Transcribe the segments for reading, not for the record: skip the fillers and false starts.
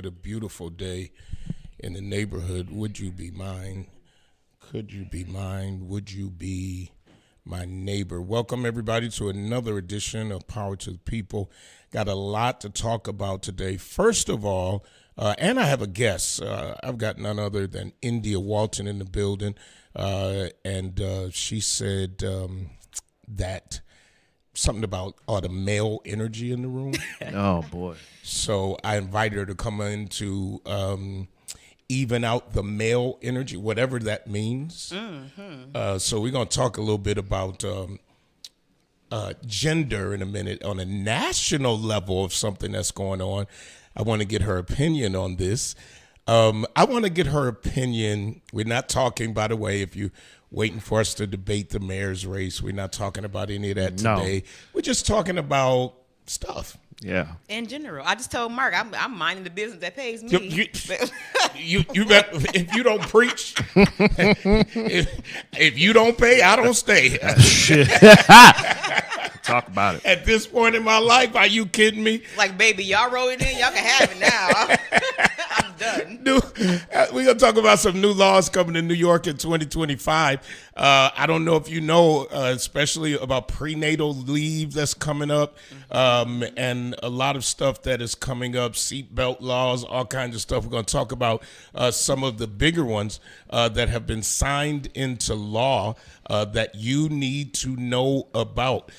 a beautiful day in the neighborhood. Would you be mine? Could you be mine? Would you be my neighbor? Welcome, everybody, to another edition of Power to the People. Got a lot to talk about today. First of all, and I have a guest. I've got none other than India Walton in the building. And she said that something about the male energy in the room. Oh, boy. So I invited her to come in to even out the male energy, whatever that means. Mm-hmm. So we're going to talk a little bit about gender in a minute on a national level of something that's going on. I want to get her opinion on this. I want to get her opinion. We're not talking, by the way, if you're waiting for us to debate the mayor's race, we're not talking about any of that today. No. We're just talking about stuff. Yeah. In general, I just told Mark I'm minding the business that pays me. You bet. If you don't preach, if you don't pay, I don't stay. Talk about it. At this point in my life, are you kidding me? Like, baby, y'all roll it in, y'all can have it now. I'm done. We're going to talk about some new laws coming to New York in 2025. I don't know if you know, especially about prenatal leave that's coming up, and a lot of stuff that is coming up, seatbelt laws, all kinds of stuff. We're going to talk about some of the bigger ones that have been signed into law that you need to know about.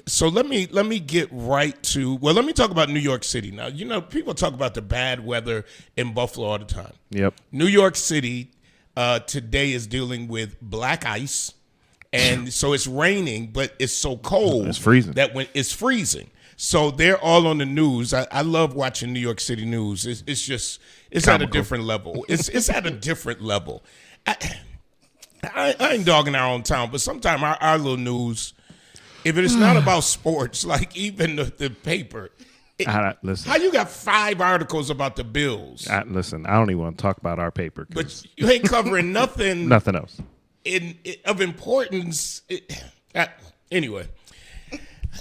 So let me get right to, let me talk about New York City. Now, you know, people talk about the bad weather in Buffalo all the time. Yep. New York City today is dealing with black ice, and so it's raining, but it's so cold. It's freezing. That when it's freezing. So they're all on the news. I love watching New York City news. It's just at a different level. It's at a different level. I ain't dogging our own town, but sometimes our little news, if it is not about sports, like even the paper, listen. how you got 5 articles about the Bills? Listen, I don't even want to talk about our paper. But you ain't covering nothing. Nothing else. Of importance. Anyway.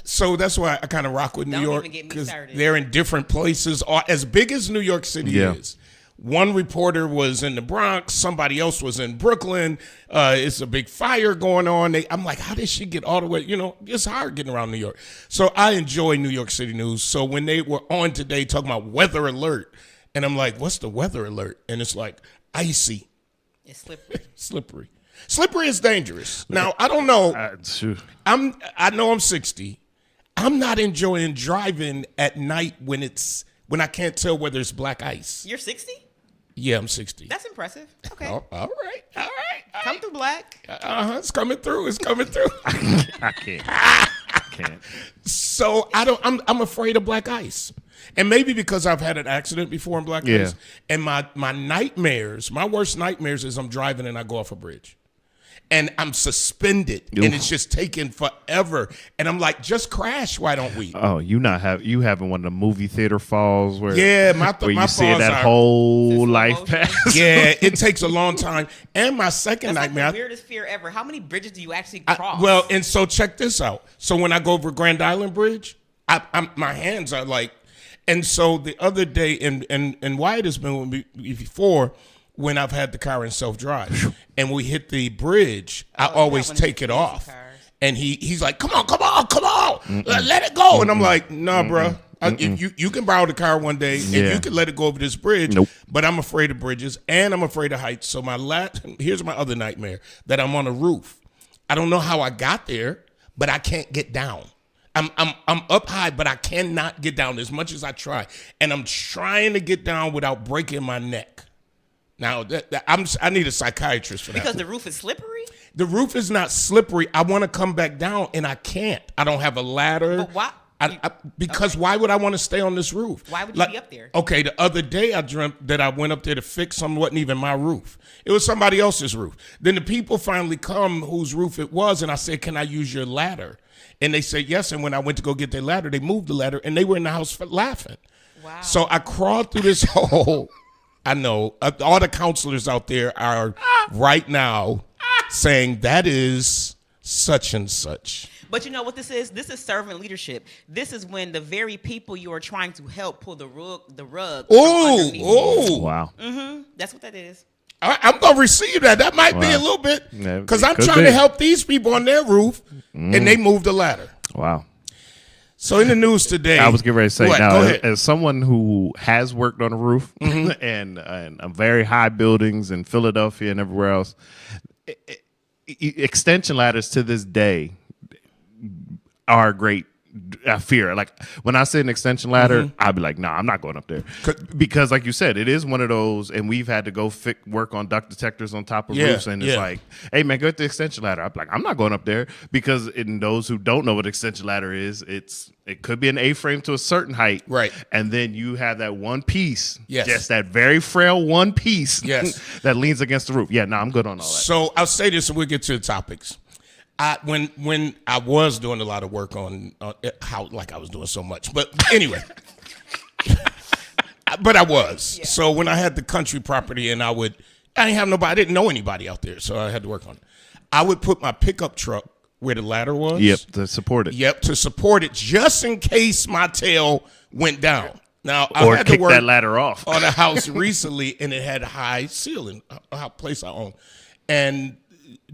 So that's why I kind of rock with New York, because they're in different places. As big as New York City is, one reporter was in the Bronx, somebody else was in Brooklyn. It's a big fire going on. I'm like, how did she get all the way? You know, it's hard getting around New York. So I enjoy New York City news. So when they were on today talking about weather alert, and I'm like, what's the weather alert? And it's like icy. It's slippery. Slippery. Slippery is dangerous. Now, I don't know. I know I'm 60. I'm not enjoying driving at night when I can't tell whether it's black ice. You're 60? Yeah, I'm 60. That's impressive. Okay. All right. Come through, black. It's coming through. I can't. So I'm afraid of black ice. And maybe because I've had an accident before in black ice. And my worst nightmares is I'm driving and I go off a bridge. And I'm suspended, and it's just taking forever. And I'm like, just crash. Why don't we? Oh, you having one of the movie theater falls where where you see that whole life pass. Yeah, it takes a long time. And my second nightmare, like the weirdest fear ever. How many bridges do you actually cross? And so check this out. So when I go over Grand Island Bridge, my hands are like, and so the other day, and Wyatt has been with me before. When I've had the car in self-drive and we hit the bridge, I always take it off. And he's like, come on, let it go. And I'm like, nah, bro. If you can borrow the car one day and you can let it go over this bridge. Nope. But I'm afraid of bridges and I'm afraid of heights. So here's my other nightmare, that I'm on a roof. I don't know how I got there, but I can't get down. I'm up high, but I cannot get down as much as I try. And I'm trying to get down without breaking my neck. Now, I need a psychiatrist for that. Because the roof is slippery? The roof is not slippery. I want to come back down, and I can't. I don't have a ladder. But why? Because why would I want to stay on this roof? Why would you be up there? Okay, the other day I dreamt that I went up there to fix something. It wasn't even my roof. It was somebody else's roof. Then the people finally come whose roof it was, and I said, can I use your ladder? And they said yes, and when I went to go get their ladder, they moved the ladder, and they were in the house laughing. Wow. So I crawled through this hole. I know all the counselors out there are right now saying that is such and such. But you know what this is? This is servant leadership. This is when the very people you are trying to help pull the rug from underneath you. Oh, Wow. That's what that is. I'm gonna receive that. That might be a little bit Yeah, because it I'm could trying be. to help these people on their roof, and they moved the ladder. Wow. So in the news today, I was getting ready to say What? now, Go as, ahead. as someone who has worked on a roof and very high buildings in Philadelphia and everywhere else, extension ladders to this day are a great fear. Like when I see an extension ladder, I'd be like, nah, I'm not going up there. Because like you said, it is one of those, and we've had to go work on duct detectors on top of roofs, and it's like, hey man, go get the extension ladder. I'm like, I'm not going up there, because in those who don't know what extension ladder is, it could be an A-frame to a certain height. Right. And then you have that one piece, Yes. just that very frail one piece Yes. that leans against the roof. Yeah, no, I'm good on all that. So I'll say this, and we'll get to the topics. When I was doing a lot of work on how, like I was doing so much, but anyway, but I was. Yeah. So when I had the country property, and I didn't have nobody, I didn't know anybody out there, so I had to work on it. I would put my pickup truck where the ladder was. Yep, to support it. Yep, to support it, just in case my tail went down. Now Or I had to kick work that ladder off. on a house recently, and it had a high ceiling, a place I own, and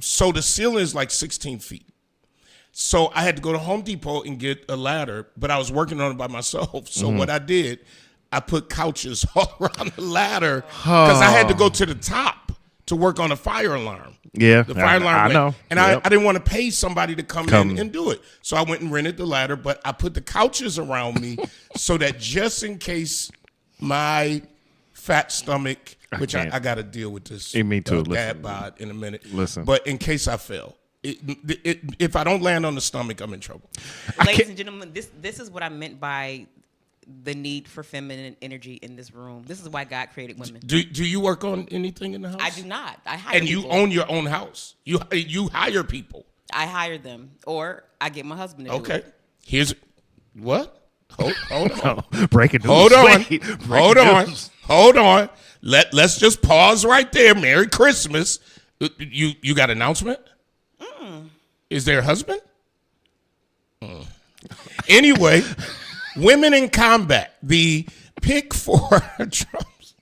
so the ceiling is like 16 feet. So I had to go to Home Depot and get a ladder, but I was working on it by myself. So what I did, I put couches all around the ladder because I had to go to the top to work on a fire alarm. Yeah, The fire alarm I went. know. And Yep. I didn't want to pay somebody to come in and do it. So I went and rented the ladder, but I put the couches around me so that just in case my fat stomach, which can't. I got to deal with this Me too. Listen. dad bod in a minute. Listen. But in case I fell, if I don't land on the stomach, I'm in trouble. Ladies and gentlemen, this is what I meant by the need for feminine energy in this room. This is why God created women. Do you work on anything in the house? I do not. I hire And you people. own your own house. You hire people. I hire them, or I get my husband to do Okay. it. Here's what? Hold on. Breaking news. Hold on. Wait, Hold breaking on. news. Hold on. Let's just pause right there. Merry Christmas. You got an announcement? Is there a husband? Anyway, women in combat. The pick for Trump's.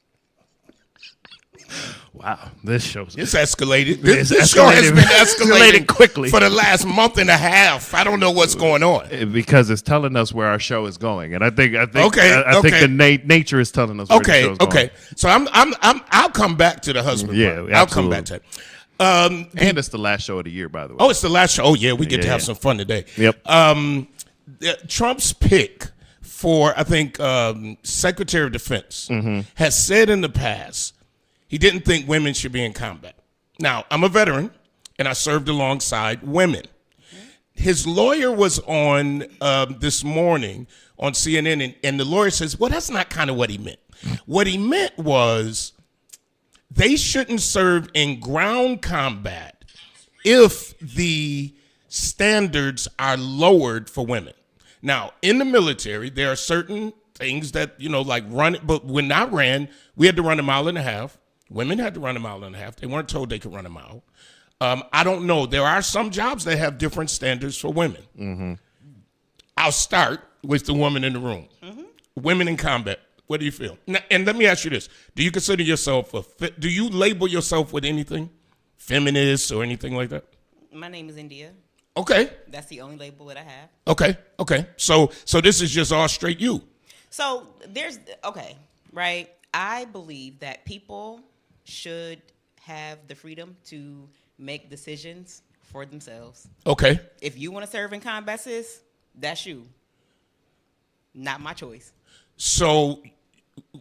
Wow, this show's It's escalated. It's This show has escalated. been escalated Escalated quickly. for the last month and a half. I don't know what's going on. because it's telling us where our show is going, and I think Okay, I think okay. the nature is telling us where the Okay, show's going. okay. So I'll come back to the husband. Yeah, part. I'll come back to it. And it's the last show of the year, by the way. Oh, it's the last show. Oh, yeah, we get to Yeah. have some fun today. Yep. Trump's pick for, I think, Secretary of Defense has said in the past he didn't think women should be in combat. Now, I'm a veteran, and I served alongside women. His lawyer was on this morning on CNN, and the lawyer says, well, that's not kind of what he meant. What he meant was they shouldn't serve in ground combat if the standards are lowered for women. Now, in the military, there are certain things that, like run, but when I ran, we had to run a mile and a half. Women had to run a mile and a half. They weren't told they could run a mile. I don't know. There are some jobs that have different standards for women. Mm-hmm. I'll start with the woman in the room. Mm-hmm. Women in combat. What do you feel? Now, and let me ask you this. Do you consider yourself do you label yourself with anything? Feminist or anything like that? My name is India. Okay. That's the only label that I have. Okay. So this is just all straight you. So right? I believe that people should have the freedom to make decisions for themselves. Okay. If you want to serve in combat, sis, that's you. Not my choice. So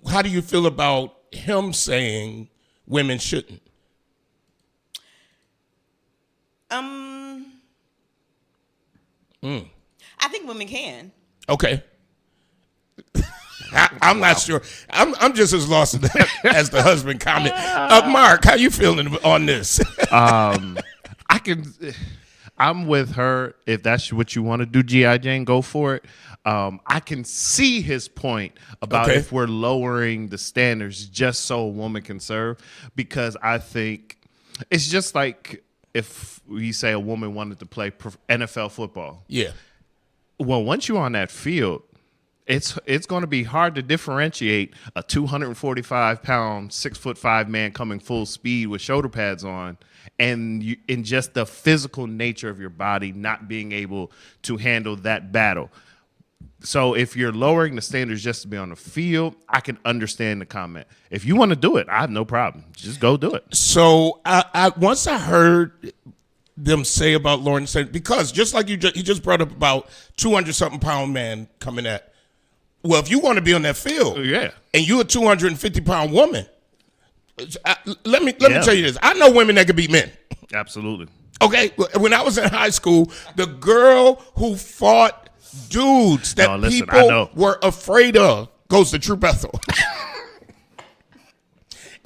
how do you feel about him saying women shouldn't? I think women can. Okay. I'm not sure. I'm just as lost as the husband comment. Mark, how you feeling on this? I'm with her. If that's what you want to do, G.I. Jane, go for it. I can see his point about Okay. if we're lowering the standards just so a woman can serve, because I think it's just like if we say a woman wanted to play NFL football. Yeah. Well, once you're on that field, it's going to be hard to differentiate a 245-pound, 6'5" man coming full speed with shoulder pads on, and in just the physical nature of your body not being able to handle that battle. So if you're lowering the standards just to be on the field, I can understand the comment. If you want to do it, I have no problem. Just go do it. So I once I heard them say about Lauren Sanders, because just like you just brought up about 200-something pound man coming at. Well, if you want to be on that field, Yeah. and you're a 250-pound woman, let me tell you this. I know women that can beat men. Absolutely. Okay, when I was in high school, the girl who fought dudes that I people know. were afraid of goes to True Bethel.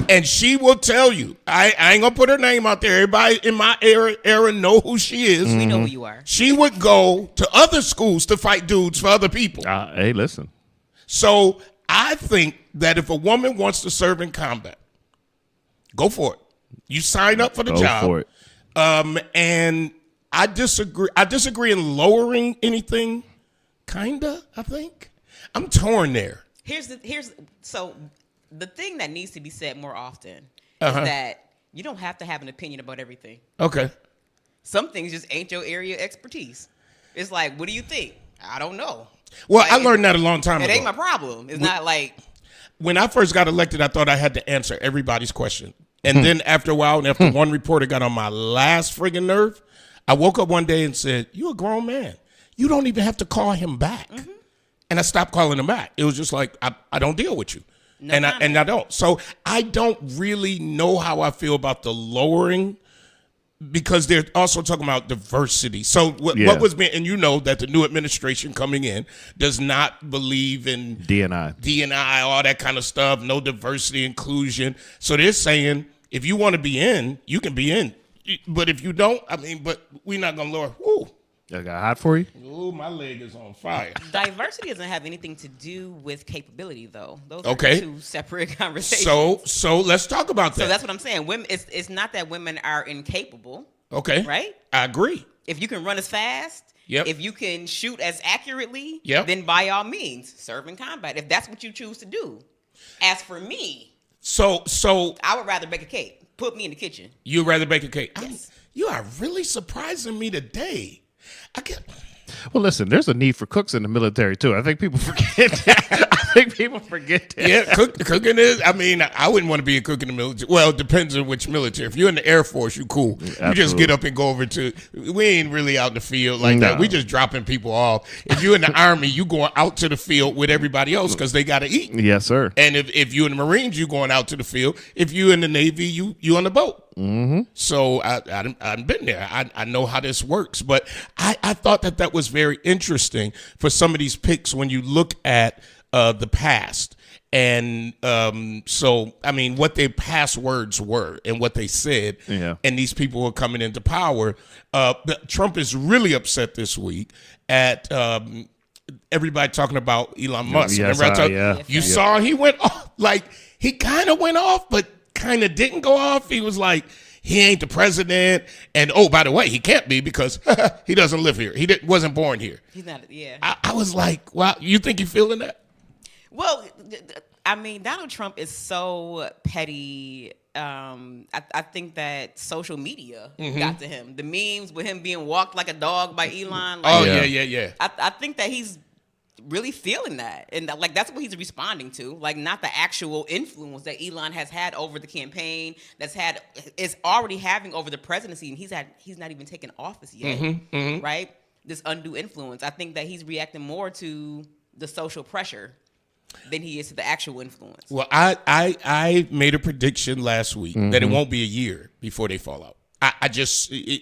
And she will tell you, I ain't gonna put her name out there. Everybody in my era know who she is. We know who you are. She would go to other schools to fight dudes for other people. Hey, listen. So I think that if a woman wants to serve in combat, go for it. You sign up for the Go job. for it. And I disagree. I disagree in lowering anything. Kinda, I think. I'm torn there. So the thing that needs to be said more often is that you don't have to have an opinion about everything. Okay. Some things just ain't your area of expertise. It's like, what do you think? I don't know. Well, Like, I learned that a long time ago. It ain't my problem. It's not like When I first got elected, I thought I had to answer everybody's question. And then after a while, and after one reporter got on my last friggin' nerve, I woke up one day and said, "You're a grown man. You don't even have to call him back." And I stopped calling him back. It was just like, I don't deal with you. And I don't. So I don't really know how I feel about the lowering, because they're also talking about diversity. So what was being, and you know that the new administration coming in does not believe in DNI, all that kind of stuff, no diversity, inclusion. So they're saying, if you want to be in, you can be in. But if you don't, but we're not going to lower. Woo. I got hot for you. Ooh, my leg is on fire. diversity doesn't have anything to do with capability, though. Those Okay. are two separate conversations. So let's talk about that. So that's what I'm saying. Women, it's not that women are incapable. Okay. Right? I agree. If you can run as fast, Yep. if you can shoot as accurately, Yep. then by all means, serve in combat. If that's what you choose to do. As for me, So I would rather bake a cake. Put me in the kitchen. you'd rather bake a cake. Yes. You are really surprising me today. I get. Well, listen, there's a need for cooks in the military, too. I think people forget that. Yeah, cooking is. I wouldn't want to be a cook in the military. Well, it depends on which military. If you're in the Air Force, you cool. Absolutely. You just get up and go over to. We ain't really out in the field like that. We just dropping people off. If you're in the Army, you going out to the field with everybody else because they got to eat. Yes, sir. And if you're in the Marines, you going out to the field. If you're in the Navy, you on the boat. Mm-hmm. So I've been there. I know how this works. But I thought that was very interesting for some of these picks when you look at the past. And what their past words were and what they said. Yeah. And these people were coming into power. Trump is really upset this week at everybody talking about Elon Musk. Yes, You saw he went off, he kind of went off, but kind of didn't go off. He was like, he ain't the president. And, oh, by the way, he can't be because he doesn't live here. He wasn't born here. He's not, yeah. I was like, wow, you think you're feeling that? Well, Donald Trump is so petty. I think that social media got to him. The memes with him being walked like a dog by Elon. Yeah. I think that he's really feeling that, and that's what he's responding to. Not the actual influence that Elon has had over the campaign, is already having over the presidency, and he's not even taken office yet, right? This undue influence. I think that he's reacting more to the social pressure than he is to the actual influence. Well, I made a prediction last week that it won't be a year before they fall out.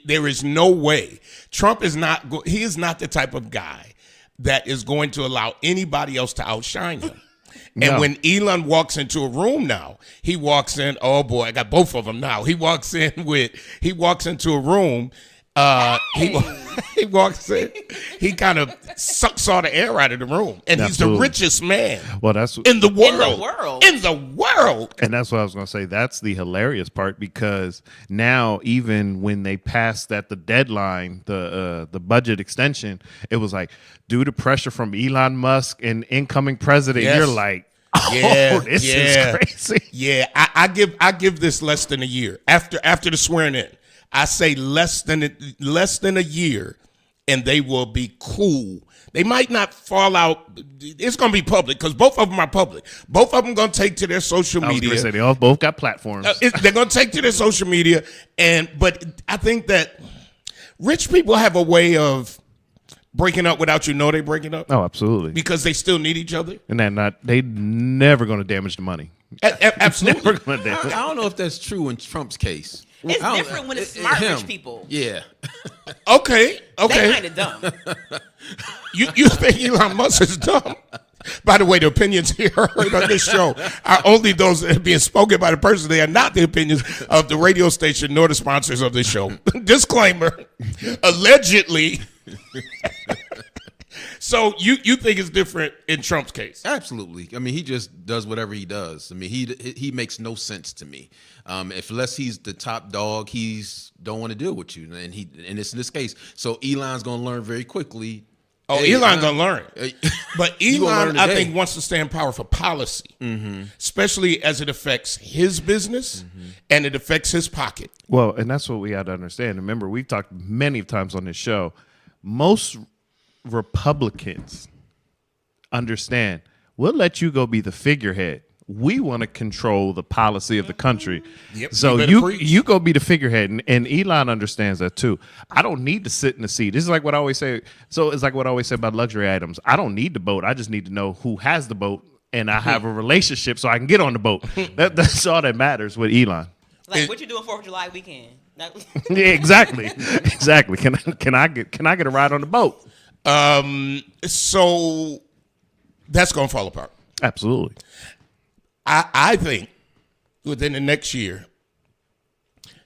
There is no way. Trump is not. He is not the type of guy that is going to allow anybody else to outshine him. And when Elon walks into a room now, he walks in. Oh boy, I got both of them now. He walks into a room. He walks in. He kind of sucks all the air out of the room, and he's the Absolutely. richest man Well, that's in the world. In the world. And that's what I was going to say. That's the hilarious part, because now even when they passed at the deadline, the budget extension, it was like, due to pressure from Elon Musk and incoming president, Yes. you're like, oh, Yeah, this yeah. is crazy. Yeah, I give this less than a year after the swearing in. I say less than a year, and they will be cool. They might not fall out. It's going to be public because both of them are public. Both of them going to take to their social I was media. going to say, they all both got platforms. They're going to take to their social media, but I think that rich people have a way of breaking up without you know they're breaking up Oh, absolutely. because they still need each other. And they never going to damage the money. Absolutely. Never going to damage. I don't know if that's true in Trump's case. It's I don't- different when it's smart him. rich people. Yeah. Okay. They kind of dumb. You think Elon Musk is dumb? By the way, the opinions here heard on this show are only those that are being spoken by the person. They are not the opinions of the radio station nor the sponsors of this show. Disclaimer. Allegedly. So you think it's different in Trump's case? Absolutely. I mean, he just does whatever he does. I mean, he makes no sense to me. Unless he's the top dog, he's don't want to deal with you, and it's in this case. So Elon's going to learn very quickly. Oh, Hey, Elon gonna learn, but He gonna Elon, learn I today. think, wants to stay in power for policy, especially as it affects his business and it affects his pocket. Well, and that's what we got to understand. Remember, we've talked many times on this show. Most Republicans understand, we'll let you go be the figurehead. We want to control the policy of the country. Yep, So you better you preach. go be the figurehead, and Elon understands that too. I don't need to sit in the seat. This is like what I always say. So it's like what I always say about luxury items. I don't need the boat. I just need to know who has the boat, and I have a relationship so I can get on the boat. That's all that matters with Elon. Like, what you doing 4th of July weekend? Yeah, exactly, exactly. Can I get a ride on the boat? So that's gonna fall apart. Absolutely. I think within the next year.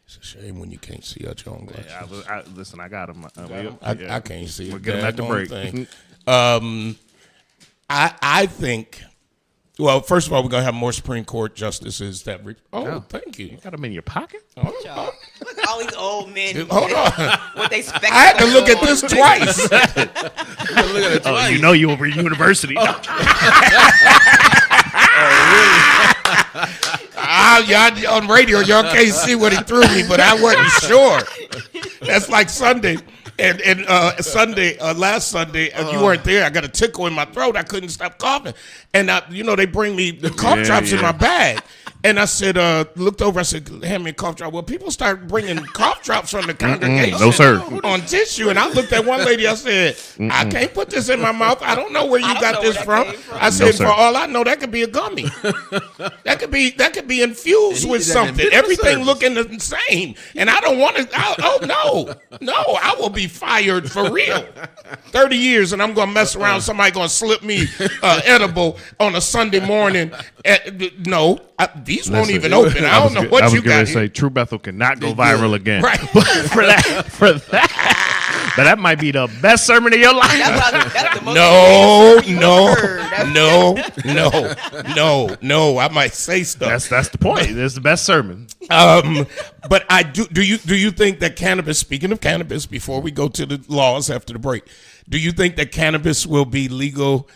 It's a shame when you can't see out your own glasses. Listen, I got him. I can't see it. We'll get him at the Daggone break. thing. I think. Well, first of all, we're gonna have more Supreme Court justices that. Thank you. Got him in your pocket? Look at all these old men. Hold on. With they spectacles. I had to look at this twice. Look at it Oh, twice. you know you over university. Y'all on radio, y'all can't see what he threw me, but I wasn't sure. That's like Sunday. And last Sunday, you weren't there. I got a tickle in my throat. I couldn't stop coughing. And, they bring me the cough Yeah, drops in yeah. my bag. And I said, looked over, I said, hand me a cough drop. Well, people start bringing cough drops from the congregation No, sir. on tissue. And I looked at one lady, I said, I can't put this in my mouth. I don't know where you I don't got know this where that from. came from. I said, sir. for all I know, that could be a gummy. that could be infused And he with did that in something. different Everything service. looking the same. And I don't want to, no, I will be fired for real. 30 years and I'm going to mess around. Somebody going to slip me edible on a Sunday morning. These won't Listen, even open. I don't know what you I was going got to say here. True Bethel cannot go viral again. Right. for that. But that might be the best sermon of your life. That's the most No, amazing sermon you've ever heard. no. I might say stuff. That's the point. It's the best sermon. But I do you think that cannabis, speaking of cannabis, before we go to the laws after the break, do you think that cannabis will be legal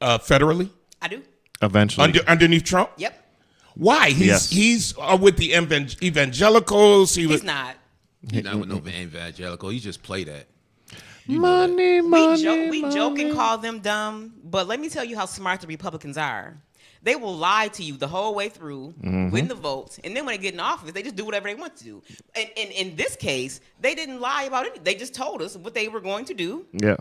federally I do. Eventually. underneath Trump? Yep. Why? Yes. He's with the evangelicals. He's not. He's not with no evangelical. He just play that. Money. We joke and call them dumb, but let me tell you how smart the Republicans are. They will lie to you the whole way through, win the votes, and then when they get in office, they just do whatever they want to do. And in this case, they didn't lie about anything. They just told us what they were going to do. Yeah.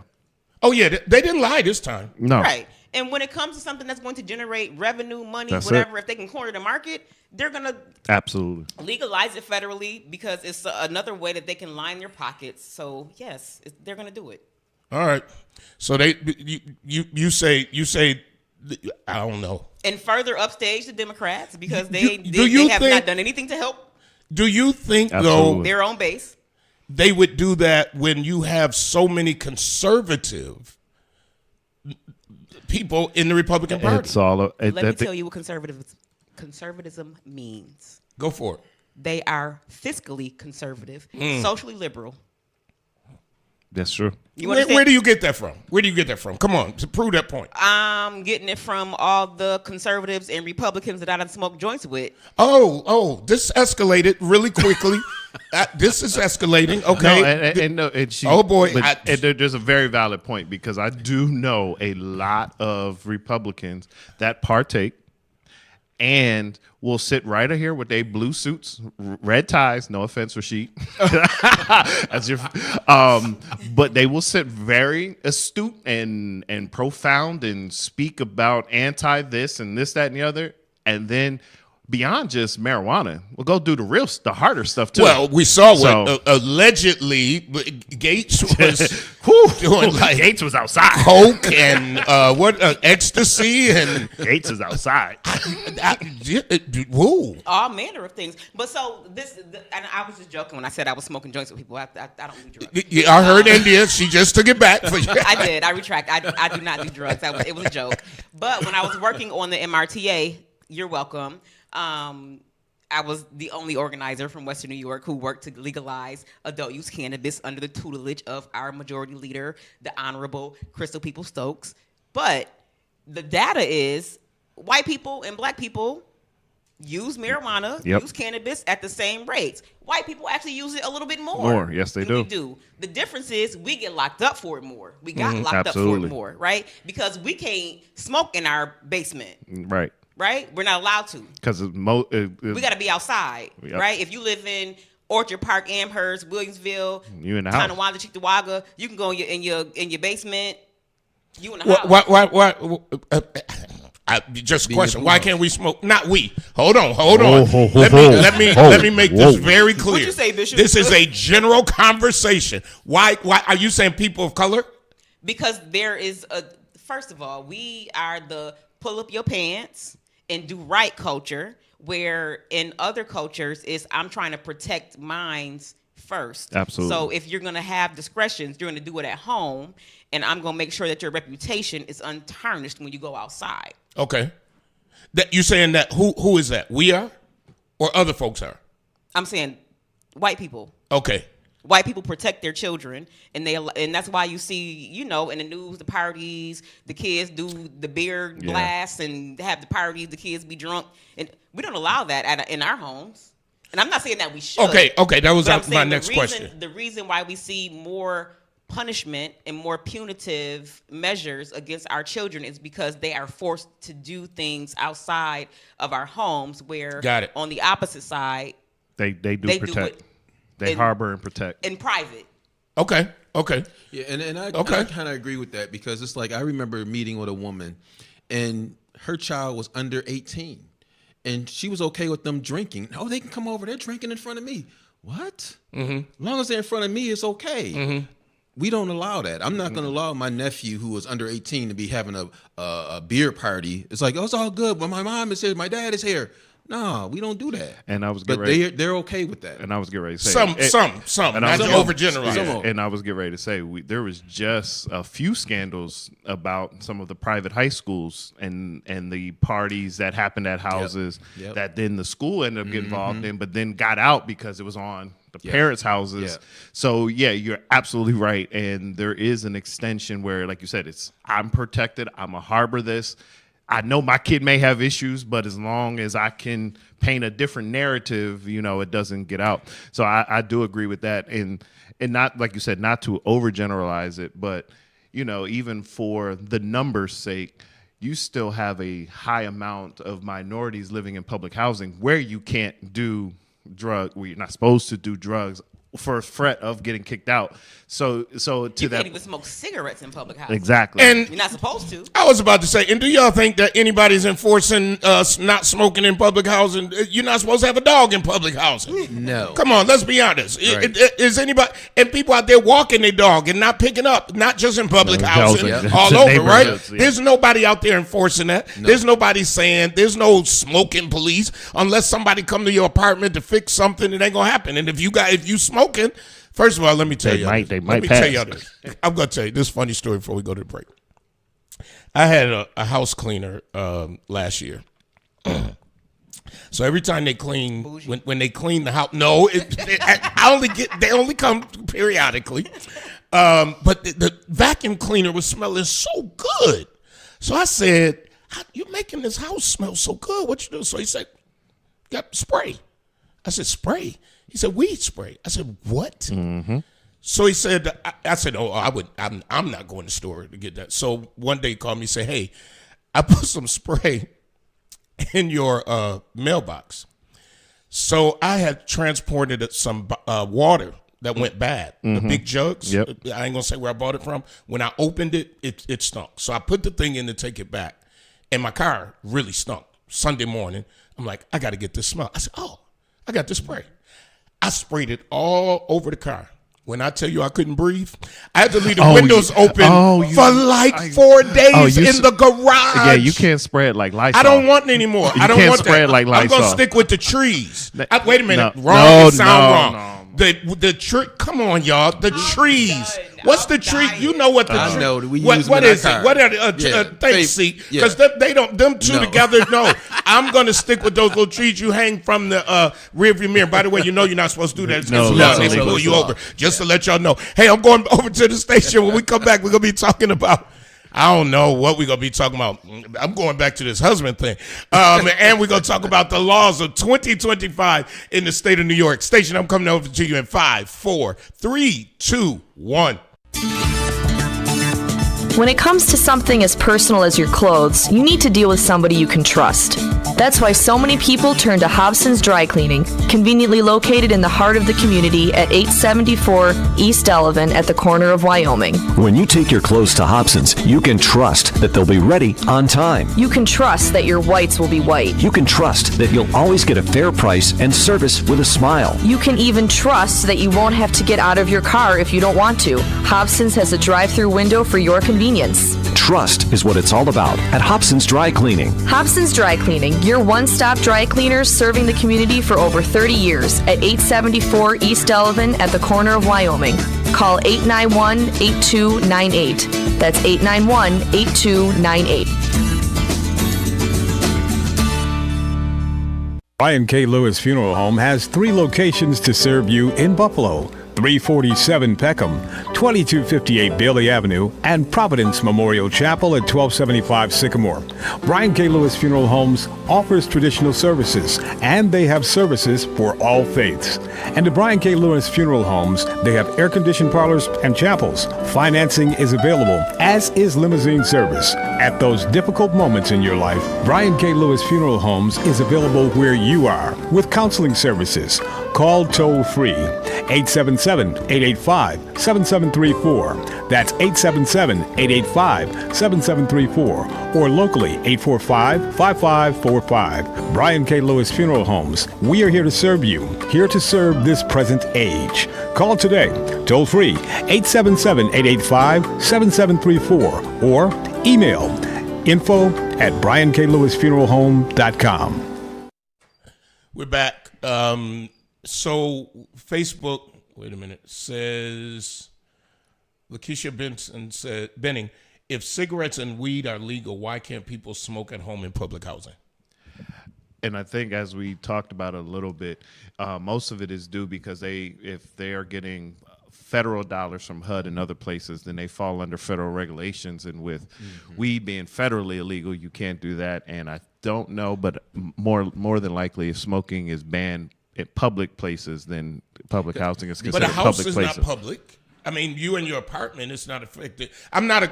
Oh yeah, they didn't lie this time. No. Right. And when it comes to something that's going to generate revenue, money, That's whatever, it. if they can corner the market, they're going to Absolutely. legalize it federally because it's another way that they can line their pockets. So, yes, they're going to do it. All right. So you say I don't know. And further upstage the Democrats because Do they you have think- not done anything to help Do you think though? Absolutely. their own base. they would do that when you have so many conservative people in the Republican Party. It's all. Let me tell you what conservatism means. Go for it. They are fiscally conservative, socially liberal. That's true. You Where do you get that from? Where do you get that from? Come on, to prove that point. I'm getting it from all the conservatives and Republicans that I done smoked joints with. Oh, this escalated really quickly. This is escalating. Okay. And she, Oh, boy. but there's a very valid point, because I do know a lot of Republicans that partake and will sit right here with their blue suits, red ties. No offense, Rasheed. As if, but they will sit very astute and profound and speak about anti this and this, that, and the other, and then beyond just marijuana, we'll go do the harder stuff too. Well, we saw what allegedly Gates was doing, like Gates was outside. coke and ecstasy, and Gates is outside. woo. All manner of things. But so and I was just joking when I said I was smoking joints with people. I don't do drugs. Yeah, I heard India. She just took it back for you. I did. I retract. I do not do drugs. It was a joke. But when I was working on the MRTA, you're welcome. I was the only organizer from Western New York who worked to legalize adult use cannabis under the tutelage of our majority leader, the Honorable Crystal Peoples-Stokes. But the data is white people and black people use marijuana, use cannabis at the same rates. White people actually use it a little bit more. Yes, they than do. We do. The difference is we get locked up for it more. We got locked absolutely. up for it more, right? Because we can't smoke in our basement. Right. Right? We're not allowed to. Because We got to be outside, right? If you live in Orchard Park, Amherst, Williamsville, you in the house. Tonawanda, Cheektowaga, you can go in your basement. You in the house. Just a question. Why can't we smoke? Not we. Hold on. Let me make this very clear. What'd you say, Bishop? This is a general conversation. Why are you saying people of color? Because there is first of all, we are the pull up your pants and do right culture, where in other cultures is I'm trying to protect minds first. Absolutely. So if you're going to have discretions, you're going to do it at home, and I'm going to make sure that your reputation is untarnished when you go outside. Okay. That you saying that who is that? We are, or other folks are? I'm saying white people. Okay. White people protect their children, and that's why you see, in the news, the parties, the kids do the beer blast and have the parties, the kids be drunk, and we don't allow that in our homes. And I'm not saying that we should. Okay, that was my next question. question. The reason why we see more punishment and more punitive measures against our children is because they are forced to do things outside of our homes, where on the opposite side, they do protect. They harbor and protect. In private. Okay. Yeah, and I kind of agree with that, because it's like I remember meeting with a woman, and her child was under 18, and she was okay with them drinking. Oh, they can come over. They're drinking in front of me. What? Mm-hmm. As long as they're in front of me, it's okay. Mm-hmm. We don't allow that. I'm not going to allow my nephew, who was under 18, to be having a beer party. It's like, oh, it's all good. Well, my mom is here. My dad is here. No, we don't do that. And I was getting ready. They're okay with that. And I was getting ready to say some, and not overgeneralize. And I was getting ready to say there was just a few scandals about some of the private high schools and the parties that happened at houses that then the school ended up getting involved in, but then got out because it was on the parents' houses. Yeah. So you're absolutely right. And there is an extension where, like you said, I'm protected. I'm a harbor this. I know my kid may have issues, but as long as I can paint a different narrative, it doesn't get out. So I do agree with that. And not, like you said, not to overgeneralize it, but, even for the numbers' sake, you still have a high amount of minorities living in public housing where you can't do where you're not supposed to do drugs for a threat of getting kicked out. So you can't even smoke cigarettes in public housing. Exactly. And you're not supposed to. I was about to say, and do y'all think that anybody's enforcing not smoking in public housing? You're not supposed to have a dog in public housing. No. Come on, let's be honest. Right. Is anybody, and people out there walking their dog and not picking up, not just in public housing, all over, right? Yeah. There's nobody out there enforcing that. No. There's nobody saying, there's no smoking police unless somebody come to your apartment to fix something. It ain't gonna happen. And if you smoking, First of all, let me tell you. They might let me pass. tell y'all this. I'm gonna tell you this funny story before we go to the break. I had a house cleaner last year. So every time they clean, when they clean the house, no, they only come periodically. But the vacuum cleaner was smelling so good. So I said, "You're making this house smell so good. What you do?" So he said, "Got spray." I said, "Spray?" He said, "Weed spray." I said, "What?" Mm-hmm. So he said, I said, "Oh, I'm not going to the store to get that." So one day he called me and said, "Hey, I put some spray in your mailbox." So I had transported some water that went bad, the big jugs. Yep. I ain't gonna say where I bought it from. When I opened it, it stunk. So I put the thing in to take it back, and my car really stunk. Sunday morning, I'm like, I got to get this smell. I said, "Oh, I got this spray." I sprayed it all over the car. When I tell you I couldn't breathe, I had to leave the windows open for like 4 days in the garage. Yeah, you can't spray it like Lysol. I don't want it anymore. I don't can't want spray that. it like I'm going to Lysol. stick with the trees. Wait a minute. No. Wrong. No, It sound no, wrong. The tree. Come on, y'all. The trees. What's the tree? You know what the tree? I know. We what use them what in is our it? car. What are Yeah. thanks, see? Yeah. Because they don't. Them two No. together. No. I'm gonna stick with those little trees you hang from the rearview mirror. By the way, you know you're not supposed to do that. It's No, against the no, law. They no, pull no, you no. over. Just to let y'all know. Hey, I'm going over to the station. When we come back, we're gonna be talking about. I don't know what we're going to be talking about. I'm going back to this husband thing. And we're going to talk about the laws of 2025 in the state of New York. Station, I'm coming over to you in 5, 4, 3, 2, 1. When it comes to something as personal as your clothes, you need to deal with somebody you can trust. That's why so many people turn to Hobson's Dry Cleaning, conveniently located in the heart of the community at 874 East Delavan at the corner of Wyoming. When you take your clothes to Hobson's, you can trust that they'll be ready on time. You can trust that your whites will be white. You can trust that you'll always get a fair price and service with a smile. You can even trust that you won't have to get out of your car if you don't want to. Hobson's has a drive-through window for your convenience. Trust is what it's all about at Hobson's Dry Cleaning. Hobson's Dry Cleaning, your one-stop dry cleaners serving the community for over 30 years at 874 East Delavan at the corner of Wyoming. Call 891-8298. That's 891-8298. Brian K. Lewis Funeral Home has 3 locations to serve you in Buffalo. 347 Peckham, 2258 Bailey Avenue, and Providence Memorial Chapel at 1275 Sycamore. Brian K. Lewis Funeral Homes offers traditional services, and they have services for all faiths. And at Brian K. Lewis Funeral Homes, they have air-conditioned parlors and chapels. Financing is available, as is limousine service. At those difficult moments in your life, Brian K. Lewis Funeral Homes is available where you are with counseling services. Call toll-free 877-885-7734. That's 877-885-7734. Or locally 845-5545. Brian K. Lewis Funeral Homes. We are here to serve you, here to serve this present age. Call today, toll-free 877-885-7734. Or email info@brianklewisfuneralhome.com. We're back. So Facebook, wait a minute, says Lakeisha Benning, if cigarettes and weed are legal, why can't people smoke at home in public housing? And I think, as we talked about a little bit, most of it is due because if they are getting federal dollars from HUD and other places, then they fall under federal regulations. And with weed being federally illegal, you can't do that. And I don't know, but more than likely, if smoking is banned at public places, then public housing is considered But a house public is places. not public. I mean, you and your apartment is not affected. And by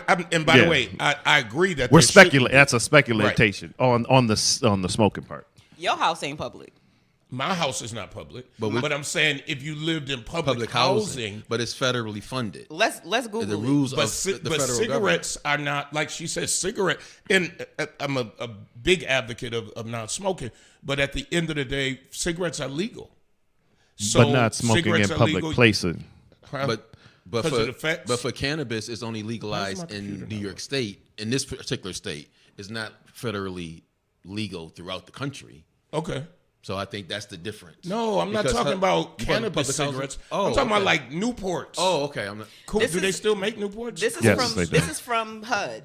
the way, I agree that We're there should- speculating. That's a speculation on the smoking part. Your house ain't public. My house is not public, but I'm saying if you lived in public housing, housing, but it's federally funded. Let's Google The it. rules but of the federal cigarettes are not, like she says, cigarette. And I'm a big advocate of not smoking, but at the end of the day, cigarettes are legal. So but not smoking in cigarettes are public legal. places. Huh? But 'Cause of the effects? for cannabis, it's only legalized in New York State. In this particular state, it's not federally legal throughout the country. Okay. So I think that's the difference. No, I'm not Because talking about public cannabis housing- cigarettes. Oh, I'm talking about okay. like Newports. Oh, okay. I'm not. Cool. This Do they is- still make Newports? This is Yes, they from do. this is from HUD.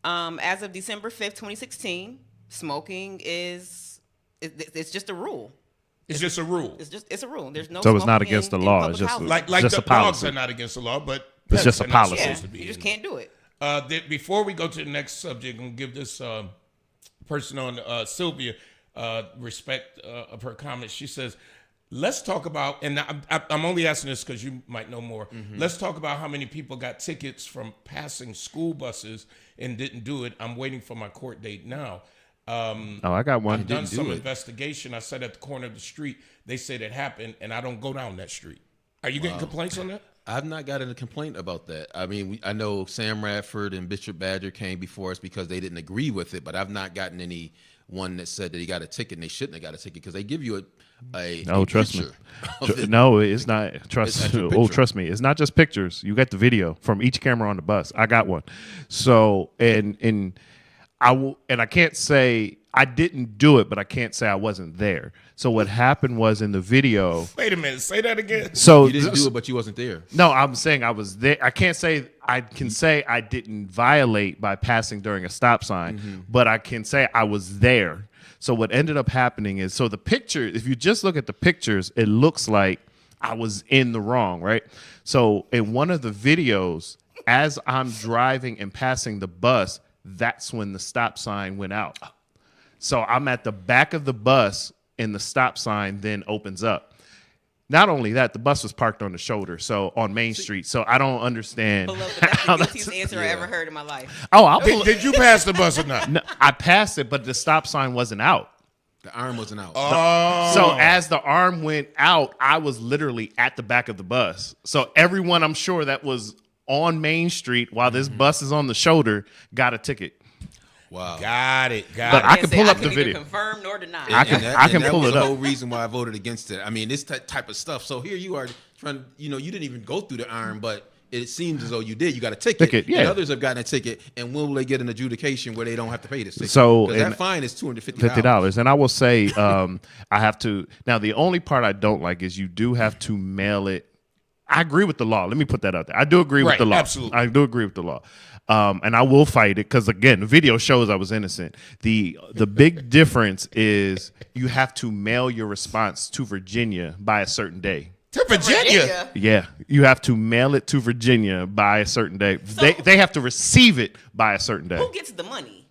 As of December 5th, 2016, smoking is it's just a rule. It's just a rule. It's a rule. There's no. So it's not smoking against the in law, public it's just housing. Like Just the a dogs policy. are not against the law, but It's just pets a are not policy. yeah, supposed to be you just in can't do it. Before we go to the next subject, I'm gonna give this person on Sylvia respect of her comments. She says, "Let's talk about," and I'm only asking this because you might know more. Let's talk about how many people got tickets from passing school buses and didn't do it. I'm waiting for my court date now. Oh, I got one. I've done didn't do some it. investigation. I sat at the corner of the street. They said it happened, and I don't go down that street. Are you getting complaints on that? I've not gotten a complaint about that. I mean, I know Sam Radford and Bishop Badger came before us because they didn't agree with it, but I've not gotten any one that said that he got a ticket and they shouldn't have got a ticket because they give you a Trust me. picture of it. No, it's not. It's Trust. actual Oh, picture. trust me. It's not just pictures. You got the video from each camera on the bus. I got one. So and I will, and I can't say I didn't do it, but I can't say I wasn't there. So what happened was in the video. Wait a minute. Say that again. So You didn't do it, but you wasn't there. no, I'm saying I was there. I can't say I can say I didn't violate by passing during a stop sign, but I can say I was there. So what ended up happening is, so the picture, if you just look at the pictures, it looks like I was in the wrong, right? So in one of the videos, as I'm driving and passing the bus, that's when the stop sign went out. So I'm at the back of the bus and the stop sign then opens up. Not only that, the bus was parked on the shoulder, so on Main Street. So I don't understand. Beloved, that's how the that's- guiltiest answer I ever heard in my life. Oh, I'll pull Did you pass the bus or not? No, I passed it, but the stop sign wasn't out. The arm wasn't out. So as the arm went out, I was literally at the back of the bus. So everyone, I'm sure, that was on Main Street while this bus is on the shoulder got a ticket. Wow. Got it. But I can Say pull I up the can neither video. confirm nor deny. I can- I can that pull was it the up. whole reason why I voted against it. I mean, this type of stuff. So here you are trying. You didn't even go through the arm, but it seems as though you did. You got a ticket. Ticket, yeah. And others have gotten a ticket, and will they get an adjudication where they don't have to pay this ticket? So, 'Cause that and- fine is $250. $50. And I will say, I have to. Now, the only part I don't like is you do have to mail it. I agree with the law. Let me put that out there. I do agree with Right, the law. absolutely. I do agree with the law. And I will fight it because, again, the video shows I was innocent. The big difference is you have to mail your response to Virginia by a certain day. To Virginia. Yeah, you have to mail it to Virginia by a certain day. They have to receive it by a certain day. Who gets the money?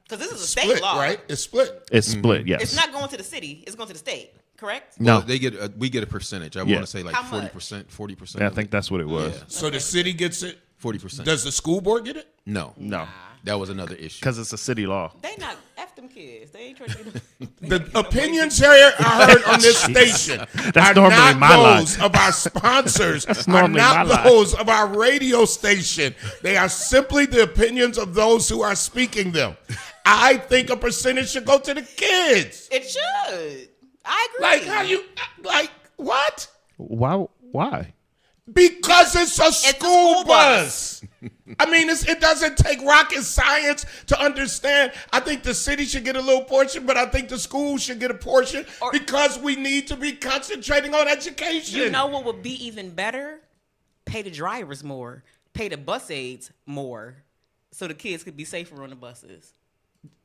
Because this is a state Split, law. right? It's split. It's split. Yes. It's not going to the city. It's going to the state. Correct? No. Well, we get a percentage. I Yeah. want to say like How much? 40%, 40%. Yeah, I think that's what it was. So the city gets it. 40%. Does the school board get it? No, No, that was another issue. because it's a city law. They not F them kids. They ain't trying to get The opinions here I heard on this station That's are normally not my line. those of our sponsors, are normally not my line. those of our radio station. They are simply the opinions of those who are speaking them. I think a percentage should go to the kids. It should. I agree. Like how you like what? Why? Because it's a school school bus. bus. I mean, it doesn't take rocket science to understand. I think the city should get a little portion, but I think the school should get a portion because we need to be concentrating on education. You know what would be even better? Pay the drivers more. Pay the bus aides more, so the kids could be safer on the buses,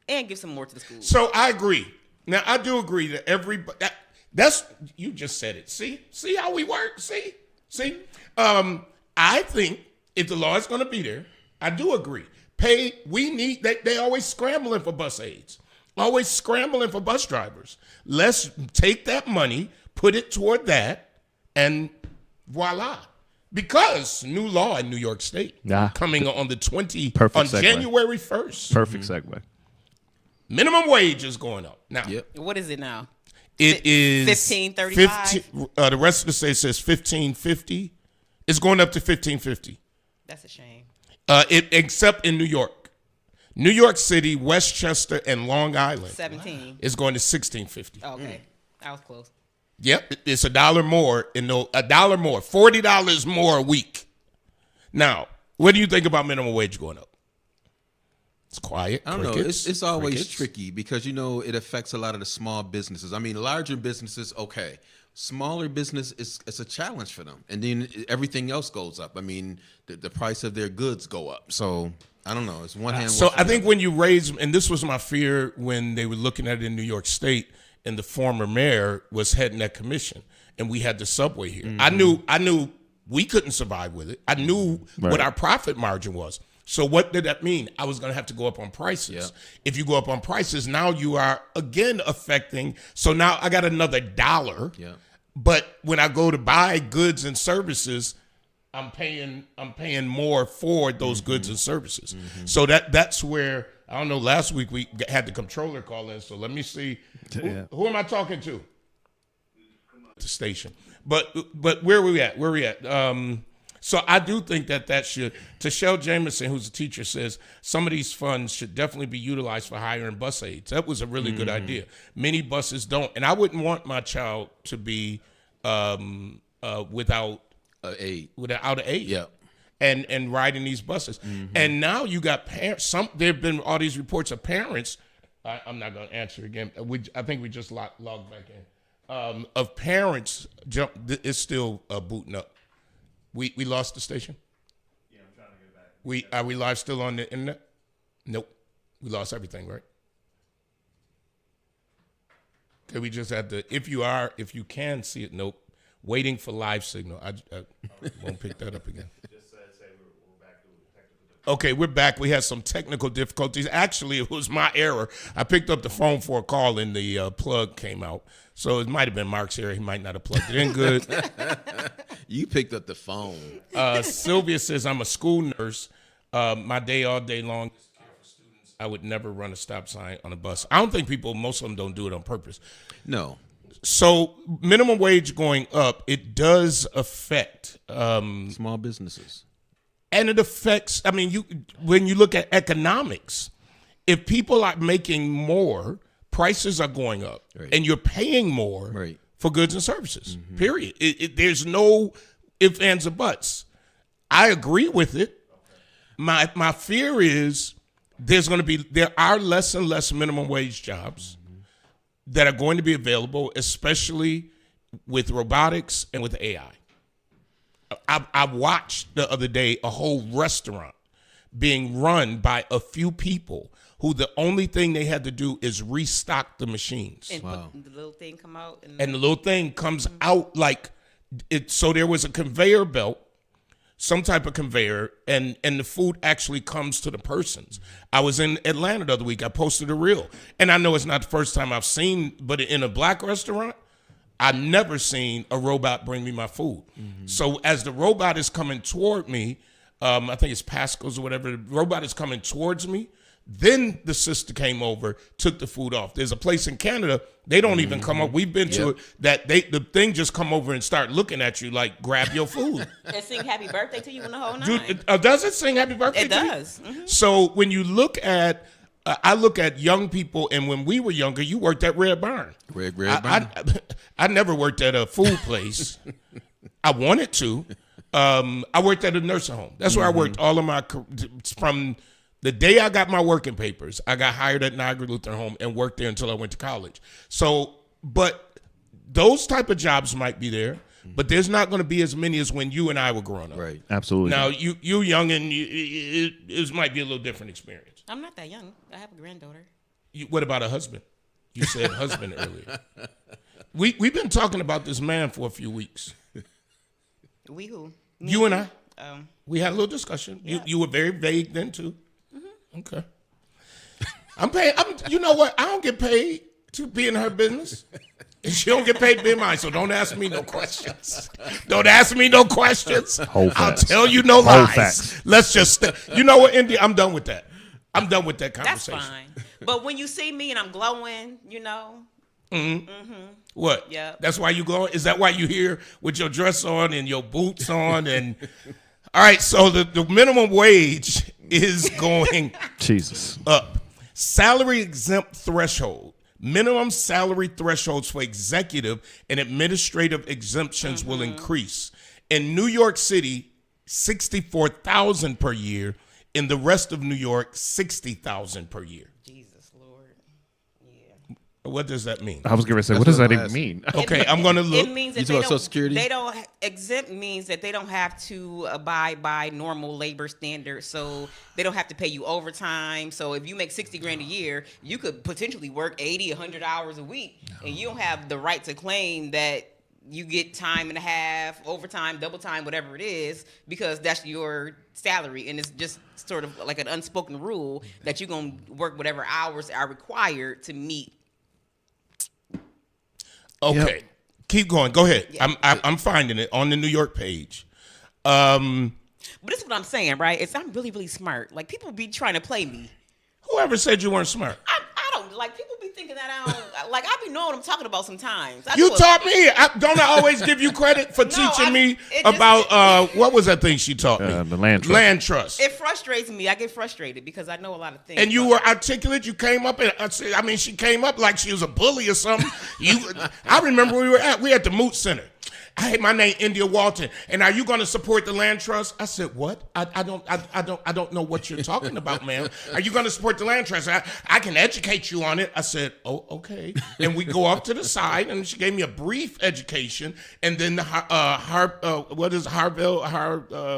and give some more to the schools. So I agree. Now I do agree that everybody. That's you just said it. See how we work. See. I think if the law is going to be there, I do agree. We need. They always scrambling for bus aides. Always scrambling for bus drivers. Let's take that money, put it toward that, and voila. Because new law in New York State coming on the 20th Perfect on segue. January 1st. Perfect segue. Minimum wage is going up now. Yep. What is it now? It is $15.35? The rest of the state says $15.50. It's going up to $15.50. That's a shame. Except in New York, New York City, Westchester, and Long Island 17. is going to $16.50. Okay, I was close. Yep, it's $1 more $1 more, $40 more a week. Now, what do you think about minimum wage going up? It's quiet. I don't know. Crickets. It's always Crickets. tricky because it affects a lot of the small businesses. I mean, larger businesses, okay. Smaller business it's a challenge for them, and then everything else goes up. I mean, the price of their goods go up. So I don't know. It's one hand. So I think when you raise, and this was my fear when they were looking at it in New York State, and the former mayor was heading that commission, and we had the subway here. Mm-hmm. I knew we couldn't survive with it. I knew what our profit margin was. So what did that mean? I was going to have to go up on prices. Yeah. If you go up on prices, now you are again affecting. So now I got another $1. Yeah. But when I go to buy goods and services, I'm paying more for those goods and services. So that's where, I don't know, last week we had the comptroller call in. So let me see. Who am I talking to? The station. But where are we at? So I do think that should, Tashelle Jameson, who's a teacher, says some of these funds should definitely be utilized for hiring bus aides. That was a really good idea. Many buses don't. And I wouldn't want my child to be without aid. Without an aid. Yeah. And riding these buses. And now you got parents. There have been all these reports of parents. I'm not going to answer again. I think we just logged back in. Of parents, it's still booting up. We lost the station? Yeah, I'm trying to get it back. Are we live still on the internet? Nope. We lost everything, right? Okay, we just had to, if you can see it, nope. Waiting for live signal. I won't pick that up again. Just say we're back to technical difficulties. Okay, we're back. We had some technical difficulties. Actually, it was my error. I picked up the phone for a call and the plug came out. So it might have been Mark's error. He might not have plugged it in good. You picked up the phone. Sylvia says, I'm a school nurse. My day all day long is care for students. I would never run a stop sign on a bus. I don't think most of them don't do it on purpose. No. So minimum wage going up, it does affect Small businesses. and it affects, when you look at economics, if people are making more, prices are going up, right. and you're paying more Right. for goods and services, period. There's no ifs, ands, or buts. I agree with it. My fear is there are less and less minimum wage jobs that are going to be available, especially with robotics and with AI. I watched the other day a whole restaurant being run by a few people who the only thing they had to do is restock the machines. And Wow. the little thing come out. And the little thing comes out like it. So there was a conveyor belt, some type of conveyor, and the food actually comes to the persons. I was in Atlanta the other week. I posted a reel. And I know it's not the first time I've seen, but in a black restaurant, I've never seen a robot bring me my food. So as the robot is coming toward me, I think it's Pascal's or whatever, the robot is coming towards me, then the sister came over, took the food off. There's a place in Canada, they don't even come up. We've been to it, that the thing just come over and start looking at you like, grab your food. It sing happy birthday to you in the whole nine. Dude, does it sing happy birthday It to you? does. Mhm. So when you look at, I look at young people, and when we were younger, you worked at Red Barn. Red Barn. I never worked at a food place. I wanted to. I worked at a nursing home. That's where I worked all of my, from the day I got my working papers. I got hired at Niagara Lutheran Home and worked there until I went to college. So, but those type of jobs might be there, but there's not going to be as many as when you and I were growing up. Right. Absolutely. Now, you young, and it might be a little different experience. I'm not that young. I have a granddaughter. What about a husband? You said husband earlier. We've been talking about this man for a few weeks. We who? You and I. Um, We had a little discussion. You were very vague then too. Okay. I'm paying. You know what? I don't get paid to be in her business, and she don't get paid to be in mine. So don't ask me no questions. Don't ask me no questions. Whole I'll facts. tell you no Whole lies. facts. Let's just. You know what, Indy? I'm done with that. I'm done with that that's conversation. fine. But when you see me and I'm glowing, What? Yeah. That's why you glowing? Is that why you here with your dress on and your boots on? And all right, so the minimum wage is going Jesus. up. Salary exempt threshold. Minimum salary thresholds for executive and administrative exemptions will increase. In New York City, $64,000 per year In the rest of New York, $60,000 per year. Jesus Lord. Yeah. What does that mean? I was going to say, That's what does what that I'm even mean? Okay, I'm going to look. It means that You they talking about don't, Social Security? they don't exempt means that they don't have to abide by normal labor standards. So they don't have to pay you overtime. So if you make $60,000 a year, you could potentially work 80, 100 hours a week, and you don't have the right to claim that you get time and a half, overtime, double time, whatever it is, because that's your salary. And it's just sort of like an unspoken rule that you're going to work whatever hours are required to meet. Okay, keep going. Go ahead. Yeah. I'm finding it on the New York page. But this is what I'm saying, right? It's I'm really, really smart. Like, people be trying to play me. Whoever said you weren't smart? I don't, like, people be thinking that I don't, like, I be knowing what I'm talking about sometimes. I You know taught me. Don't I always give you credit for teaching me it just- about what was that thing she taught me? The land trust. Land trust. It frustrates me. I get frustrated because I know a lot of things. And you were articulate. You came up and she came up like she was a bully or something. I remember we were at the Moot Center. Hey, my name India Walton, and are you going to support the land trust? I said, what? I don't know what you're talking about, ma'am. Are you going to support the land trust? I can educate you on it. I said, oh, okay. And we go off to the side, and she gave me a brief education, and then the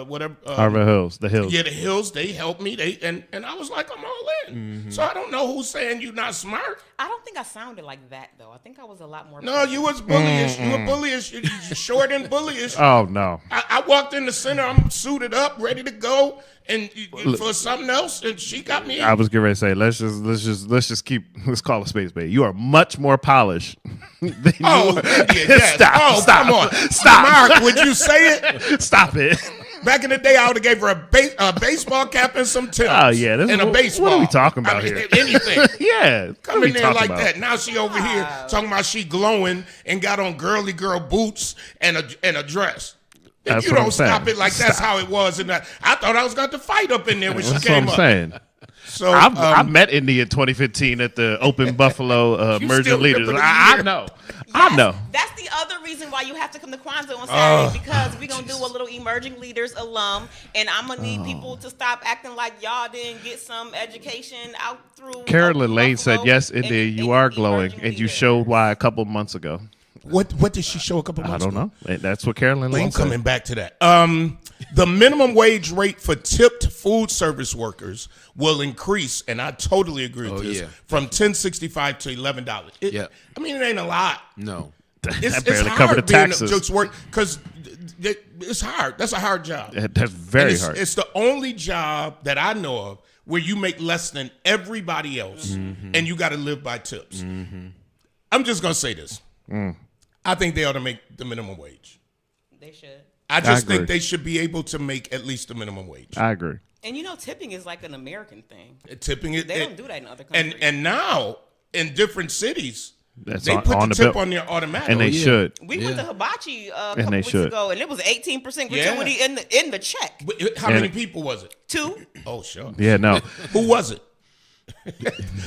whatever. Harvard Hills, the Hills. Yeah, the Hills. They helped me. And I was like, I'm all in. So I don't know who's saying you're not smart. I don't think I sounded like that, though. I think I was a lot more. No, you was bullyish. You were bullyish. You're short and bullyish. Oh, no. I walked in the center. I'm suited up, ready to go, and for something else, and she got me. I was getting ready to say, let's call a spade a spade. You are much more polished than you Oh, are. yes. Stop. Come on. Stop. Mark, would you say it? Stop it. Back in the day, I would have gave her a baseball cap and some tips. Oh, yeah. And a baseball. What are we talking about here? Anything. Yeah. Come in there like that. Now she over here talking about she glowing and got on girly girl boots and a dress. If That's you what don't I'm saying. stop it like that's how it was. And I thought I was going to fight up in there when That's she came what I'm saying. So I met Indy in 2015 at the Open Buffalo You Merger still Leaders. remember the I year. know. I know. That's the other reason why you have to come to Kwanzaa on Saturday, because we're going to do a little Emerging Leaders alum, and I'm going to need people to stop acting like y'all didn't get some education out through. Carolyn Lane said, Buffalo yes, and- Indy, and you are Emerging glowing, and you Leaders. showed why a couple months ago. What did she show a couple I months don't ago? know. That's what Carolyn Well, Lane I'm said. coming back to that. The minimum wage rate for tipped food service workers will increase, and I totally agree with this, yeah. from $10.65 to $11. Yeah. I mean, it ain't a lot. No. It's barely hard cover the being taxes. just work because it's hard. That's a hard job. That's very And hard. It's the only job that I know of where you make less than everybody else, and you got to live by tips. I'm just gonna say this. I think they ought to make the minimum wage. They should. I just agree. think they should be able to make at least the minimum wage. I agree. And tipping is like an American thing. Tipping it. They don't do that in other countries. And now in different cities, That's they on- put on the the tip bill. on their automatic. And they should. We went to Hibachi a And couple they weeks should. ago, and it was 18% Yeah. gratuity in the check. How And- many people was it? 2. Oh, sure. Yeah, no. Who was it?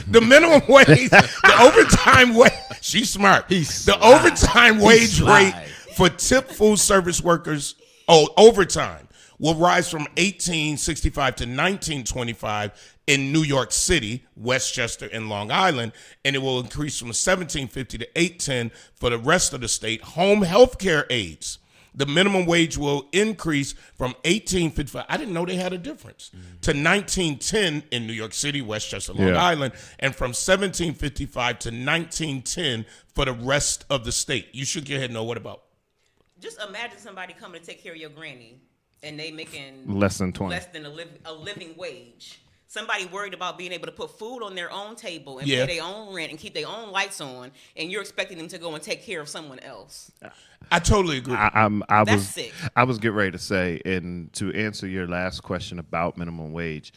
The minimum wage, the overtime wage. She's smart. The overtime wage rate for tip food service workers, overtime, will rise from $18.65 to $19.25 in New York City, Westchester, and Long Island, and it will increase from $17.50 to $8.10 for the rest of the state. Home health care aides. The minimum wage will increase from $18.55. I didn't know they had a difference to $19.10 in New York City, Westchester, Long Yeah. Island, and from $17.55 to $19.10 for the rest of the state. You shook your head. No, what about? Just imagine somebody coming to take care of your granny, and they making Less than 20. less than a living wage. Somebody worried about being able to put food on their own table and Yeah. pay their own rent and keep their own lights on, and you're expecting them to go and take care of someone else. I totally agree. I That's was sick. I was getting ready to say, and to answer your last question about minimum wage,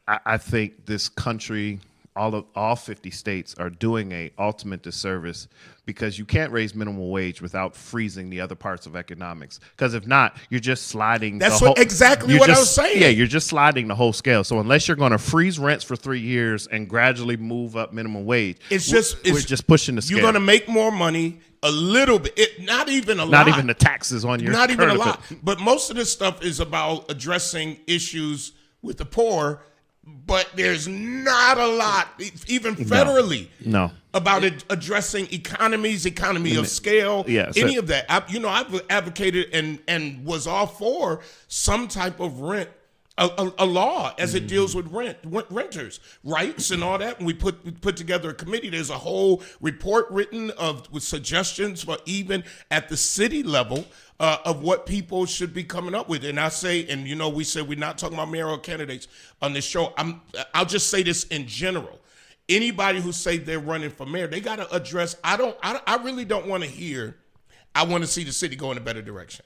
I think this country, all 50 states are doing a ultimate disservice because you can't raise minimum wage without freezing the other parts of economics. Because if not, you're just sliding. That's the whole, exactly you're what I just- was saying. Yeah, you're just sliding the whole scale. So unless you're going to freeze rents for 3 years and gradually move up minimum wage, we're just pushing the scale. You're going to make more money a little bit. Not even a lot. not even the taxes on your Not even a current lot. But most of this stuff is about addressing issues with the poor, but there's not a lot, even federally, about addressing economy of scale, any of that. I've advocated and was all for some type of rent, a law as it deals with renters' rights and all that. And we put together a committee. There's a whole report written with suggestions for even at the city level of what people should be coming up with. And I say, and we said we're not talking about mayoral candidates on this show. I'll just say this in general. Anybody who say they're running for mayor, they got to address. I really don't want to hear. I want to see the city go in a better direction.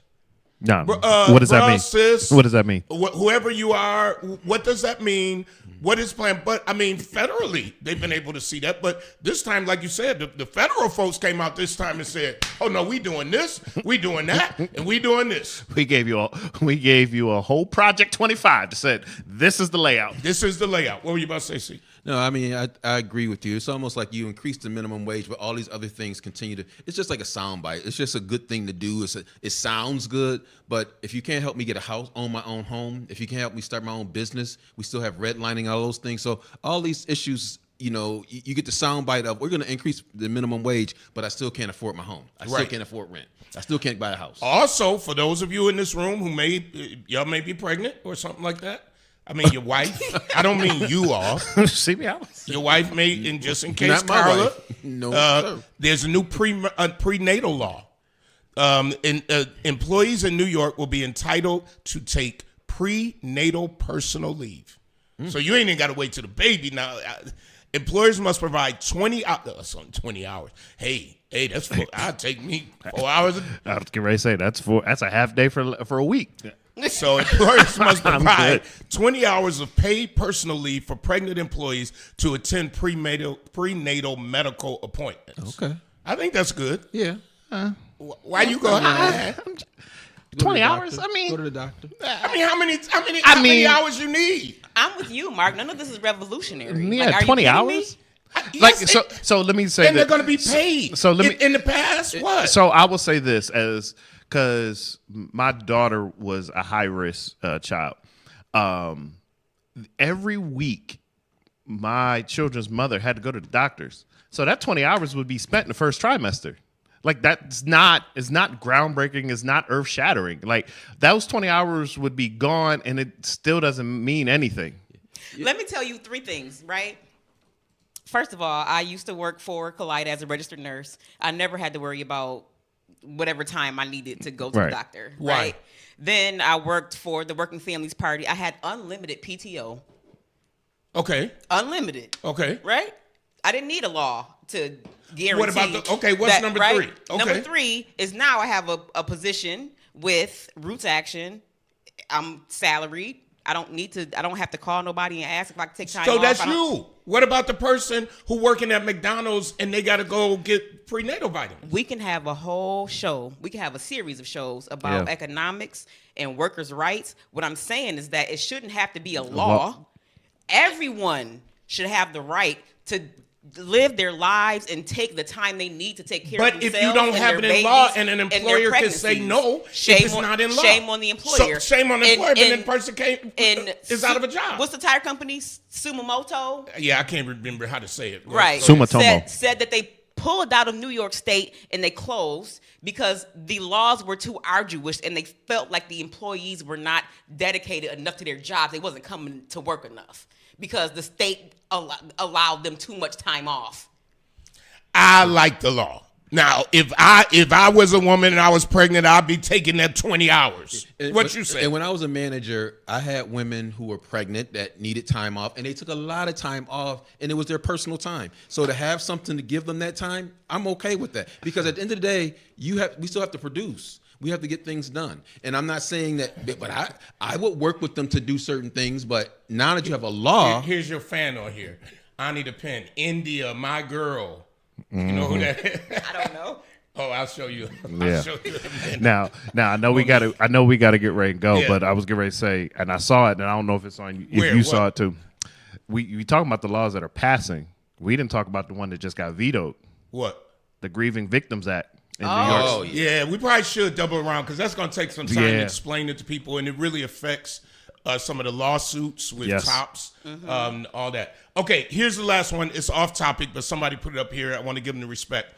No. What does that mean? Sis, what does that mean? Whoever you are, what does that mean? What is planned? But I mean, federally, they've been able to see that. But this time, like you said, the federal folks came out this time and said, "Oh no, we doing this, we doing that, and we doing this." We gave you a whole Project 25 that said this is the layout. This is the layout. What were you about to say, C? No, I mean, I agree with you. It's almost like you increase the minimum wage, but all these other things continue to. It's just like a soundbite. It's just a good thing to do. It sounds good, but if you can't help me get a house, own my own home, if you can't help me start my own business, we still have redlining, all those things. So all these issues, you get the soundbite of we're going to increase the minimum wage, but I still can't afford my home. I still can't afford rent. I still can't buy a house. Also, for those of you in this room who y'all may be pregnant or something like that. I mean, your wife. I don't mean you all. See me out. Your wife may, and just in case, Not my Carla. wife. No, there's a new prenatal law. Employees in New York will be entitled to take prenatal personal leave. So you ain't even got to wait till the baby. Now, employers must provide 20 hours. 20 hours. Hey, that's I'll take me 4 hours. I was getting ready to say that's a half day for a week. So employers must provide 20 hours of paid personal leave for pregnant employees to attend prenatal medical appointments. Okay. I think that's good. Yeah. Why you go high? 20 hours? I mean, go to the doctor. I mean, how many hours you need? I'm with you, Mark. None of this is revolutionary. Yeah, like, are 20 you kidding hours? me? Like so let me say and that, they're going to be paid. So let me in the past, what? So I will say this because my daughter was a high risk child. Every week, my children's mother had to go to the doctors. So that 20 hours would be spent in the first trimester. Like it's not groundbreaking. It's not earth shattering. Like those 20 hours would be gone, and it still doesn't mean anything. Let me tell you 3 things, right? First of all, I used to work for Collide as a registered nurse. I never had to worry about whatever time I needed to go to the doctor, right? Then I worked for the Working Families Party. I had unlimited PTO. Okay. Unlimited. Okay. Right? I didn't need a law to guarantee. What about what's number 3? Okay. Number 3 is now I have a position with Roots Action. I'm salaried. I don't have to call nobody and ask if I can take time off. So that's you. What about the person who working at McDonald's and they got to go get prenatal vitamins? We can have a whole show. We can have a series of shows about economics and workers' rights. What I'm saying is that it shouldn't have to be a law. Everyone should have the right to live their lives and take the time they need to take care of themselves. But if you don't have it in law and an employer can say no, if it's not in law. Shame on the employer. So, shame on the employer, but then the person is out of a job. What's the tire company? Sumamoto? Yeah, I can't remember how to say it. Right. Sumitomo. Said that they pulled out of New York State and they closed because the laws were too arduous and they felt like the employees were not dedicated enough to their jobs. They wasn't coming to work enough because the state allowed them too much time off. I like the law. Now, if I was a woman and I was pregnant, I'd be taking that 20 hours. What you say? And when I was a manager, I had women who were pregnant that needed time off, and they took a lot of time off, and it was their personal time. So to have something to give them that time, I'm okay with that. Because at the end of the day, we still have to produce. We have to get things done. And I'm not saying that, but I would work with them to do certain things, but now that you have a law. Here's your fan on here. I need a pen. India, my girl. You know who that is? I don't know. Oh, I'll show you. Yeah. I'll show you in a minute. Now I know we got to get ready to go, but I was getting ready to say, and I saw it, and I don't know if it's on if you saw it too. We talking about the laws that are passing. We didn't talk about the one that just got vetoed. What? The Grieving Victims Act in New York. Oh, Yeah, we probably should double around because that's going to take some time to explain it to people, and it really affects some of the lawsuits with Yes. Tops, all that. Okay, here's the last one. It's off topic, but somebody put it up here. I want to give them the respect.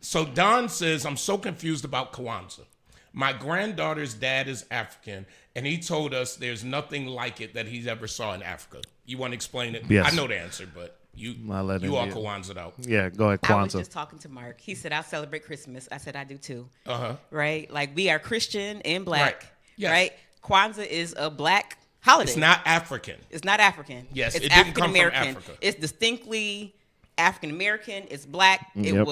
So Don says, I'm so confused about Kwanzaa. My granddaughter's dad is African, and he told us there's nothing like it that he's ever saw in Africa. You want to explain it? Yes. I know the answer, but you I'll let him all do it. Kwanzaa'd out. Yeah, go ahead, I was Kwanzaa. just talking to Mark. He said, I celebrate Christmas. I said, I do too. Uh-huh. Right? Like, we are Christian and black. Right. Yes. Right? Kwanzaa is a black holiday. It's not African. It's not African. Yes, it's it didn't come from African-American. Africa. It's distinctly African American. It's black. Yep.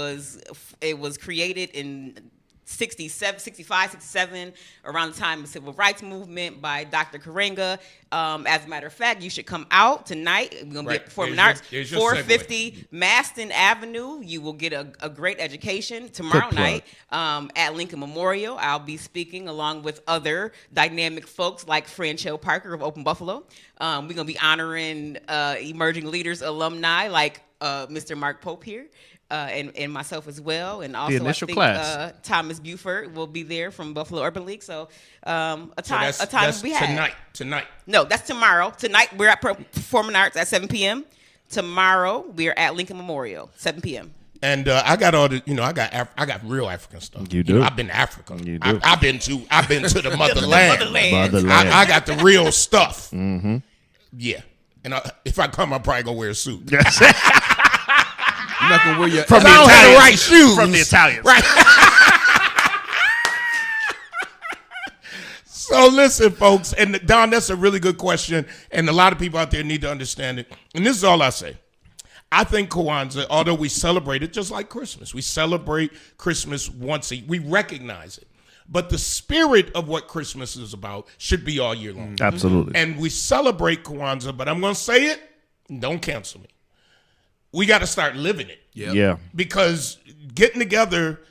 It was created in 65, 67, around the time of the Civil Rights Movement by Dr. Karenga. As a matter of fact, you should come out tonight. We're going to be Right. at Performing There's Arts, your 450 Maston Avenue. You will get a great education tomorrow Good plug. night at Lincoln Memorial. I'll be speaking along with other dynamic folks like Franchell Parker of Open Buffalo. We're going to be honoring emerging leaders, alumni like Mr. Mark Pope here. And myself as well, and also initial I think class. Thomas Buford will be there from Buffalo Urban League. So a time that's we had tonight. No, that's tomorrow. Tonight we're at Performing Arts at 7 p.m. Tomorrow we're at Lincoln Memorial 7 p.m. And I got all the, I got real African stuff. You do. I've been to Africa. You do. I've been to the motherland. Motherland. I got the real stuff. Mm-hmm. Yeah. And if I come, I'm probably gonna wear a suit. You're not gonna wear your From the Italians. Right shoes. From the Italians. Right. So listen, folks, and Don, that's a really good question, and a lot of people out there need to understand it. And this is all I say. I think Kwanzaa, although we celebrate it just like Christmas, we celebrate Christmas once a year. We recognize it. But the spirit of what Christmas is about should be all year long. Absolutely. And we celebrate Kwanzaa, but I'm going to say it, don't cancel me. We got to start living it. Yep. Yeah. Because getting together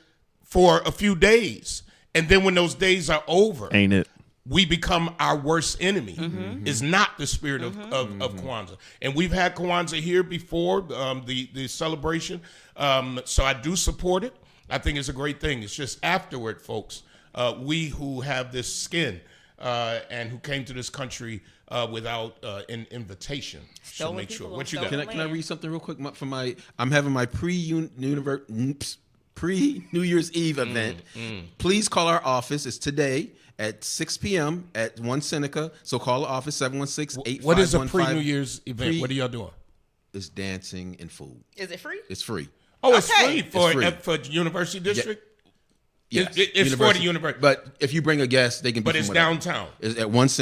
for a few days, and then when those days are over, Ain't it? we become our worst enemy. Is not the spirit of Kwanzaa. And we've had Kwanzaa here before, the celebration. So I do support it. I think it's a great thing. It's just afterward, folks, we who have this skin and who came to this country without an invitation should Stolen make sure. people What you on got? stolen Can I read something real quick for my? I'm having my pre-New Year's Eve event. Please call our office. It's today at 6 p.m. at 1 Seneca. So call the office 716-8515. What is a pre-New Year's event? What are y'all doing? It's dancing and food. Is it free? It's free. Oh, it's Okay. free It's free. for University District? Yes, It's for the university. But if you bring a guest, they can. But be it's from whatever. downtown. It's at 1 Seneca.